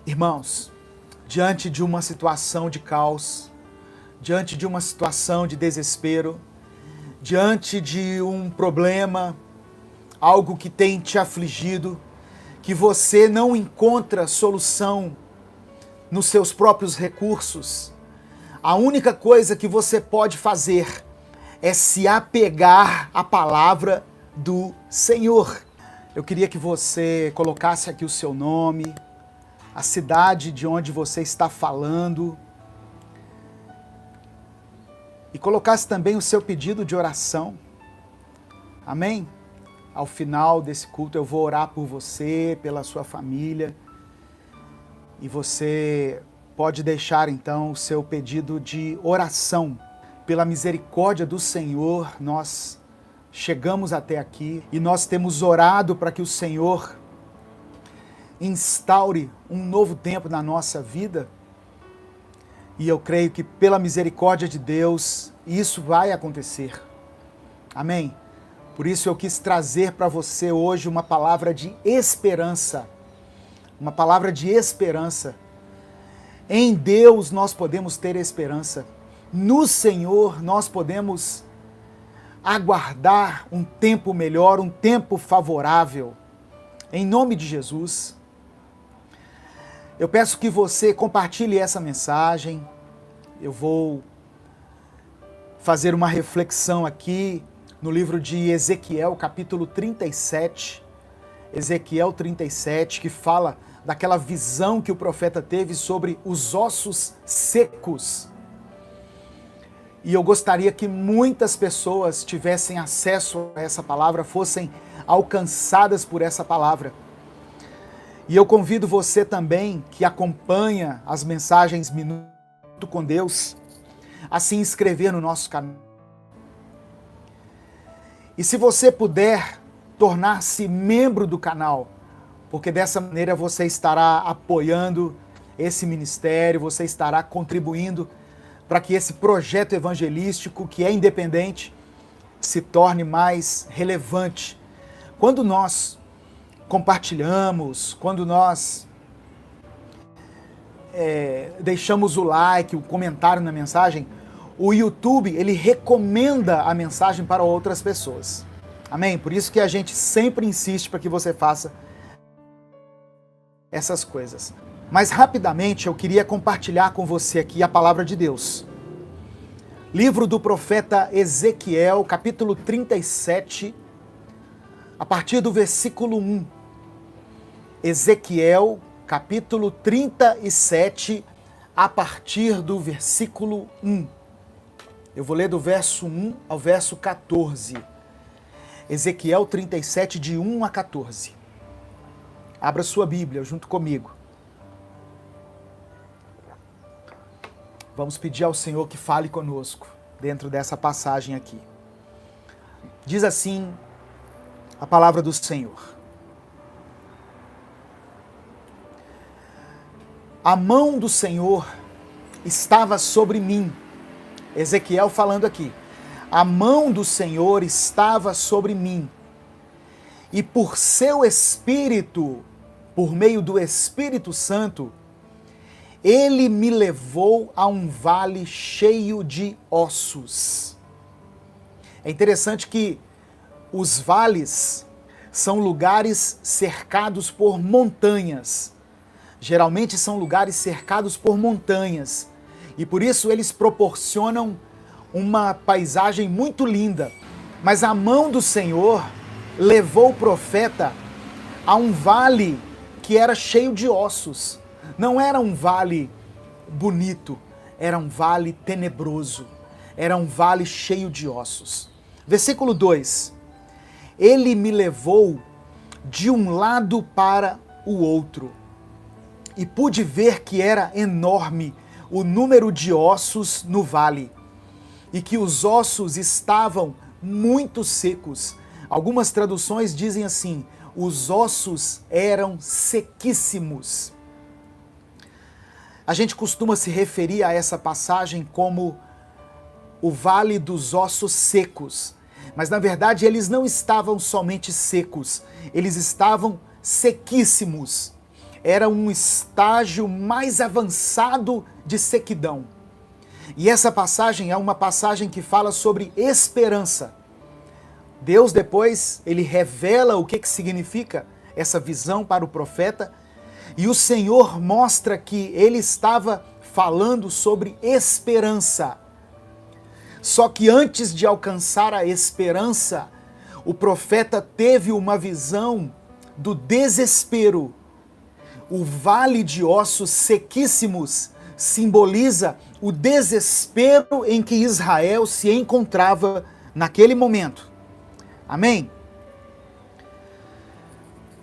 Irmãos, diante de uma situação de caos, diante de uma situação de desespero, diante de um problema, algo que tem te afligido, que você não encontra solução nos seus próprios recursos, a única coisa que você pode fazer é se apegar à palavra do Senhor. Eu queria que você colocasse aqui o seu nome, a cidade de onde você está falando, e colocasse também o seu pedido de oração. Amém? Ao final desse culto eu vou orar por você, pela sua família, e você pode deixar então o seu pedido de oração. Pela misericórdia do Senhor, nós chegamos até aqui e nós temos orado para que o Senhor instaure um novo tempo na nossa vida. E eu creio que pela misericórdia de Deus, isso vai acontecer. Amém? Por isso eu quis trazer para você hoje uma palavra de esperança. Uma palavra de esperança. Em Deus nós podemos ter esperança. No Senhor nós podemos aguardar um tempo melhor, um tempo favorável. Em nome de Jesus. Eu peço que você compartilhe essa mensagem. Eu vou fazer uma reflexão aqui no livro de Ezequiel, capítulo 37. Ezequiel 37, que fala daquela visão que o profeta teve sobre os ossos secos. E eu gostaria que muitas pessoas tivessem acesso a essa palavra, fossem alcançadas por essa palavra. E eu convido você também, que acompanha as mensagens Minuto com Deus, a se inscrever no nosso canal. E se você puder tornar-se membro do canal, porque dessa maneira você estará apoiando esse ministério, você estará contribuindo para que esse projeto evangelístico, que é independente, se torne mais relevante. Quando nós compartilhamos, quando nós deixamos o like, o comentário na mensagem, o YouTube, ele recomenda a mensagem para outras pessoas. Amém? Por isso que a gente sempre insiste para que você faça essas coisas. Mas rapidamente eu queria compartilhar com você aqui a palavra de Deus. Livro do profeta Ezequiel, capítulo 37, a partir do versículo 1. Ezequiel, capítulo 37, a partir do versículo 1. Eu vou ler do verso 1 ao verso 14. Ezequiel 37, de 1 a 14. Abra sua Bíblia junto comigo. Vamos pedir ao Senhor que fale conosco dentro dessa passagem aqui. Diz assim a palavra do Senhor. A mão do Senhor estava sobre mim. Ezequiel falando aqui. A mão do Senhor estava sobre mim. E por seu Espírito, por meio do Espírito Santo, ele me levou a um vale cheio de ossos. É interessante que os vales são lugares cercados por montanhas. Geralmente são lugares cercados por montanhas. E por isso eles proporcionam uma paisagem muito linda. Mas a mão do Senhor levou o profeta a um vale que era cheio de ossos. Não era um vale bonito, era um vale tenebroso. Era um vale cheio de ossos. Versículo 2. Ele me levou de um lado para o outro. E pude ver que era enorme o número de ossos no vale, e que os ossos estavam muito secos. Algumas traduções dizem assim: os ossos eram sequíssimos. A gente costuma se referir a essa passagem como o vale dos ossos secos, mas na verdade eles não estavam somente secos, eles estavam sequíssimos. era um estágio mais avançado de sequidão. E essa passagem é uma passagem que fala sobre esperança. Deus depois, ele revela o que significa essa visão para o profeta, e o Senhor mostra que ele estava falando sobre esperança. Só que antes de alcançar a esperança, o profeta teve uma visão do desespero. O vale de ossos sequíssimos simboliza o desespero em que Israel se encontrava naquele momento. Amém?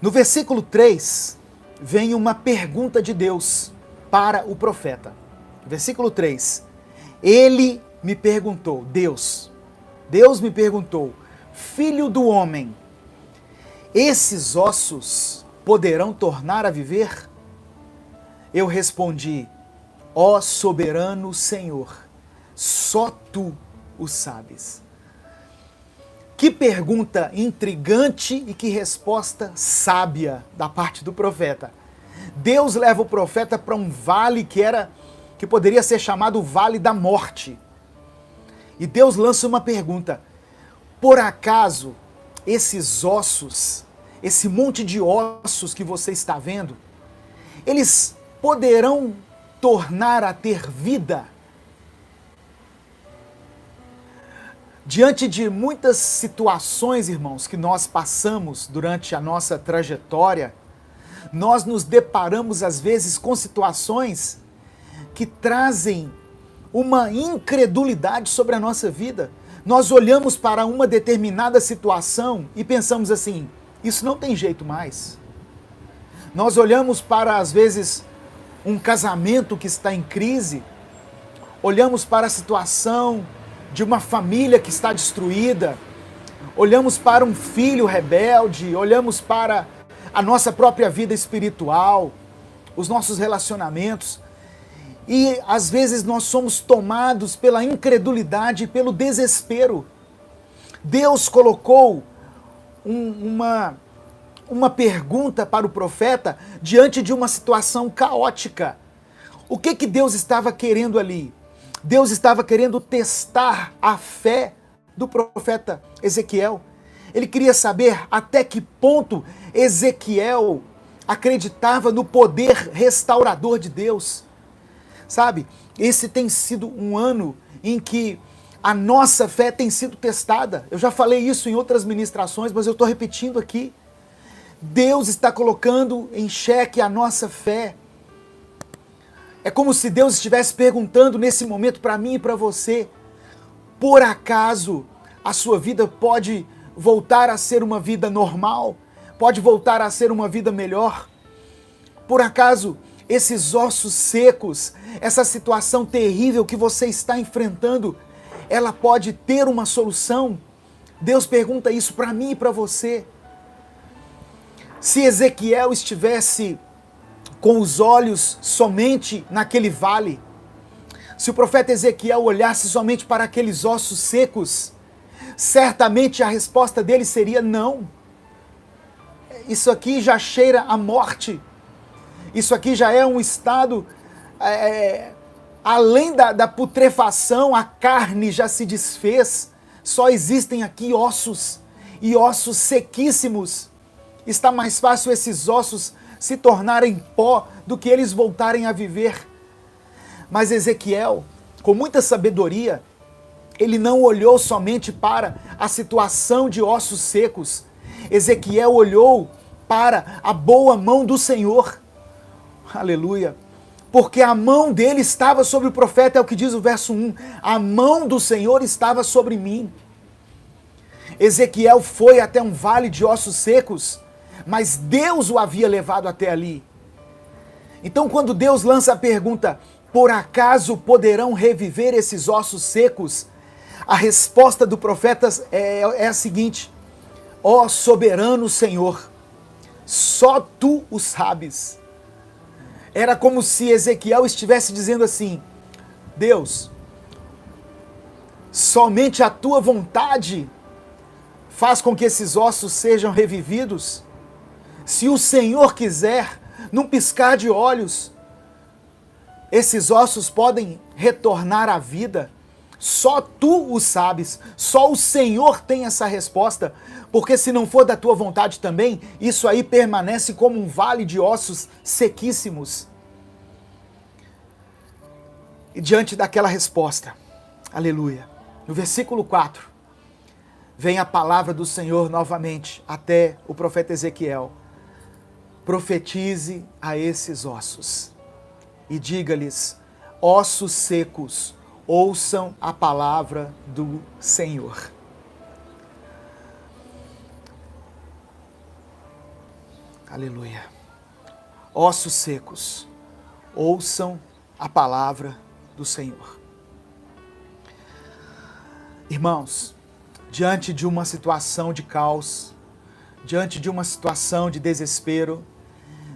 No versículo 3, vem uma pergunta de Deus para o profeta. Versículo 3. Ele me perguntou, Deus me perguntou, filho do homem, esses ossos poderão tornar a viver? Eu respondi, ó soberano Senhor, só tu o sabes. Que pergunta intrigante e que resposta sábia da parte do profeta. Deus leva o profeta para um vale que poderia ser chamado o Vale da Morte. E Deus lança uma pergunta: por acaso esses ossos, esse monte de ossos que você está vendo, eles poderão tornar a ter vida? Diante de muitas situações, irmãos, que nós passamos durante a nossa trajetória, nós nos deparamos às vezes com situações que trazem uma incredulidade sobre a nossa vida. Nós olhamos para uma determinada situação e pensamos assim, isso não tem jeito mais. Nós olhamos para, às vezes, um casamento que está em crise, olhamos para a situação de uma família que está destruída, olhamos para um filho rebelde, olhamos para a nossa própria vida espiritual, os nossos relacionamentos, e às vezes nós somos tomados pela incredulidade e pelo desespero. Deus colocou uma pergunta para o profeta diante de uma situação caótica. O que Deus estava querendo ali? Deus estava querendo testar a fé do profeta Ezequiel. Ele queria saber até que ponto Ezequiel acreditava no poder restaurador de Deus. Sabe, esse tem sido um ano em que a nossa fé tem sido testada. Eu já falei isso em outras ministrações, mas eu estou repetindo aqui. Deus está colocando em xeque a nossa fé. É como se Deus estivesse perguntando nesse momento para mim e para você, por acaso a sua vida pode voltar a ser uma vida normal? Pode voltar a ser uma vida melhor? Por acaso esses ossos secos, essa situação terrível que você está enfrentando, ela pode ter uma solução? Deus pergunta isso para mim e para você. Se Ezequiel estivesse com os olhos somente naquele vale, se o profeta Ezequiel olhasse somente para aqueles ossos secos, certamente a resposta dele seria não. Isso aqui já cheira a morte. Isso aqui já é um estado, além da putrefação, a carne já se desfez, só existem aqui ossos, e ossos sequíssimos. Está mais fácil esses ossos se tornarem pó do que eles voltarem a viver. Mas Ezequiel, com muita sabedoria, ele não olhou somente para a situação de ossos secos. Ezequiel olhou para a boa mão do Senhor. Aleluia. Porque a mão dele estava sobre o profeta, é o que diz o verso 1. A mão do Senhor estava sobre mim. Ezequiel foi até um vale de ossos secos, mas Deus o havia levado até ali. Então, quando Deus lança a pergunta, por acaso poderão reviver esses ossos secos? A resposta do profeta é a seguinte: ó soberano Senhor, só tu o sabes. Era como se Ezequiel estivesse dizendo assim: Deus, somente a tua vontade faz com que esses ossos sejam revividos. Se o Senhor quiser, num piscar de olhos, esses ossos podem retornar à vida. Só tu o sabes, só o Senhor tem essa resposta, porque se não for da tua vontade também, isso aí permanece como um vale de ossos sequíssimos. E diante daquela resposta, aleluia, no versículo 4, vem a palavra do Senhor novamente até o profeta Ezequiel. Profetize a esses ossos e diga-lhes: ossos secos, ouçam a palavra do Senhor. Aleluia. Ossos secos, ouçam a palavra do Senhor. Irmãos, diante de uma situação de caos, diante de uma situação de desespero,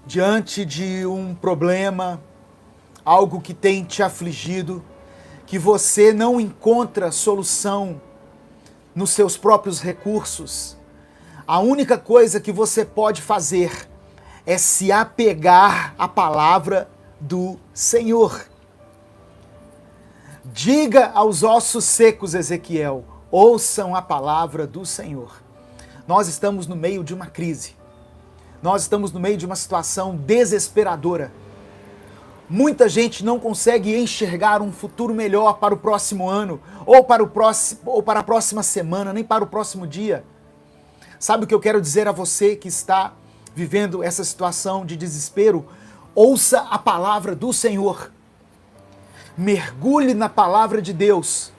diante de um problema, algo que tem te afligido, que você não encontra solução nos seus próprios recursos, a única coisa que você pode fazer é se apegar à palavra do Senhor. Diga aos ossos secos, Ezequiel, ouçam a palavra do Senhor. Nós estamos no meio de uma crise. Nós estamos no meio de uma situação desesperadora. Muita gente não consegue enxergar um futuro melhor para o próximo ano, ou para a próxima semana, nem para o próximo dia. Sabe o que eu quero dizer a você que está vivendo essa situação de desespero? Ouça a palavra do Senhor. Mergulhe na palavra de Deus.